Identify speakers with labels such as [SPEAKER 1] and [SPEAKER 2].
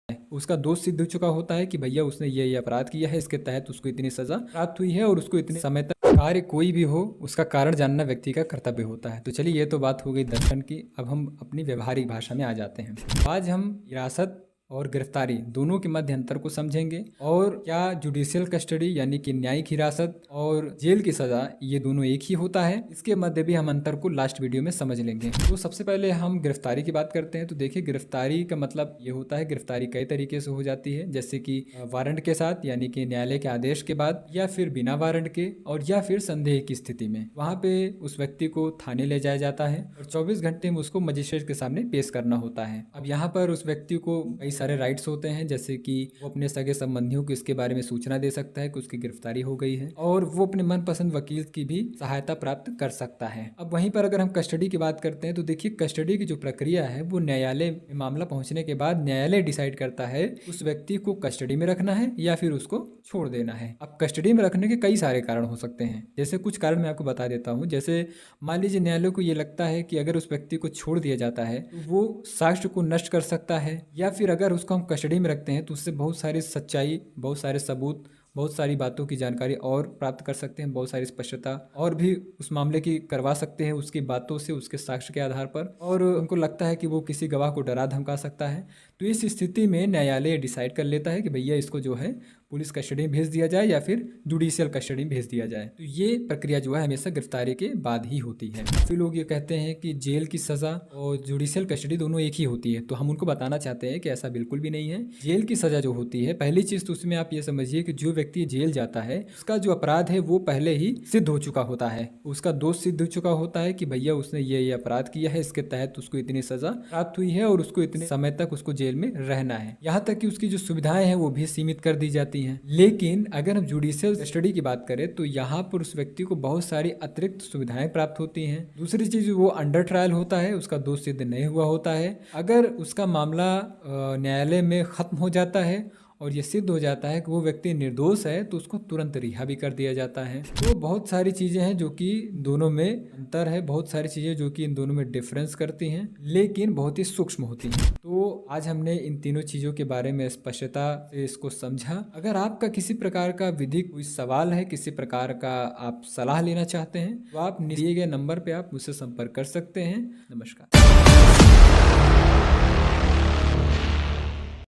[SPEAKER 1] उसका दोष सिद्ध हो चुका होता है कि भैया उसने ये अपराध किया है, इसके तहत उसको इतनी सजा प्राप्त हुई है और उसको इतने समय तक कार्य कोई भी हो उसका कारण जानना व्यक्ति का कर्तव्य होता है। तो चलिए ये तो बात हो गई दर्शन की। अब हम अपनी व्यवहारिक भाषा में आ जाते हैं। आज हम हिरासत और गिरफ्तारी दोनों के मध्य अंतर को समझेंगे और क्या जुडिशियल कस्टडी यानी कि न्यायिक हिरासत और जेल की सजा ये दोनों एक ही होता है, इसके मध्य भी हम अंतर को लास्ट वीडियो में समझ लेंगे। तो सबसे पहले हम गिरफ्तारी की बात करते हैं। तो देखिए गिरफ्तारी का मतलब ये होता है, गिरफ्तारी कई तरीके से हो जाती है, जैसे कि वारंट के साथ यानी कि न्यायालय के आदेश के बाद, या फिर बिना वारंट के, और या फिर संदेह की स्थिति में। वहां पे उस व्यक्ति को थाने ले जाया जाता है और 24 घंटे में उसको मजिस्ट्रेट के सामने पेश करना होता है। अब यहाँ पर उस व्यक्ति को कई सारे राइट्स होते हैं, जैसे कि वो अपने सगे संबंधियों को इसके बारे में सूचना दे सकता है कि उसकी गिरफ्तारी हो गई है, और वो अपने मनपसंद वकील की भी सहायता प्राप्त कर सकता है। अब वहीं पर अगर हम कस्टडी की बात करते हैं तो देखिए कस्टडी की जो प्रक्रिया है वो न्यायालय में मामला पहुंचने के बाद न्यायालय डिसाइड करता है उस व्यक्ति को कस्टडी में रखना है या फिर उसको छोड़ देना है। अब कस्टडी में रखने के कई सारे कारण हो सकते हैं, जैसे कुछ कारण मैं आपको बता देता हूँ। जैसे मान लीजिए न्यायालय को ये लगता है कि अगर उस व्यक्ति को छोड़ दिया जाता है तो वो साक्ष्य को नष्ट कर सकता है, या फिर अगर उसको हम कस्टडी में रखते हैं तो उससे बहुत सारी सच्चाई, बहुत सारे सबूत, बहुत सारी बातों की जानकारी और प्राप्त कर सकते हैं, बहुत सारी स्पष्टता और भी उस मामले की करवा सकते हैं उसकी बातों से, उसके साक्ष्य के आधार पर, और उनको लगता है कि वो किसी गवाह को डरा धमका सकता है। तो इस स्थिति में न्यायालय डिसाइड कर लेता है कि भैया इसको जो है पुलिस कस्टडी में भेज दिया जाए या फिर जुडिशियल कस्टडी में भेज दिया जाए। तो ये प्रक्रिया जो है हमेशा गिरफ्तारी के बाद ही होती है। फिर लोग ये कहते हैं कि जेल की सजा और जुडिशियल कस्टडी दोनों एक ही होती है, तो हम उनको बताना चाहते हैं कि ऐसा बिल्कुल भी नहीं है। जेल की सजा जो होती है, पहली चीज तो उसमें आप ये समझिए कि जो व्यक्ति जेल जाता है उसका जो अपराध है वो पहले ही सिद्ध हो चुका होता है, उसका दोष सिद्ध हो चुका होता है कि भैया उसने ये अपराध किया है, इसके तहत उसको इतनी सजा प्राप्त हुई है और उसको इतने समय तक उसको जेल में रहना है। यहाँ तक कि उसकी जो सुविधाएं हैं वो भी सीमित कर दी जाती हैं। लेकिन अगर हम जुडिशियल कस्टडी की बात करें तो यहाँ पर उस व्यक्ति को बहुत सारी अतिरिक्त सुविधाएं प्राप्त होती हैं। दूसरी चीज, वो अंडर ट्रायल होता है, उसका दोष सिद्ध नहीं हुआ होता है। अगर उसका मामला न्यायालय में खत्म हो जाता है और ये सिद्ध हो जाता है कि वो व्यक्ति निर्दोष है तो उसको तुरंत रिहा भी कर दिया जाता है। तो बहुत सारी चीज़ें हैं जो कि दोनों में अंतर है, बहुत सारी चीज़ें जो कि इन दोनों में डिफरेंस करती हैं, लेकिन बहुत ही सूक्ष्म होती हैं। तो आज हमने इन तीनों चीज़ों के बारे में स्पष्टता से इसको समझा। अगर आपका किसी प्रकार का विधिक कोई सवाल है, किसी प्रकार का आप सलाह लेना चाहते हैं, तो आप दिए गए नंबर पर आप मुझसे संपर्क कर सकते हैं। नमस्कार।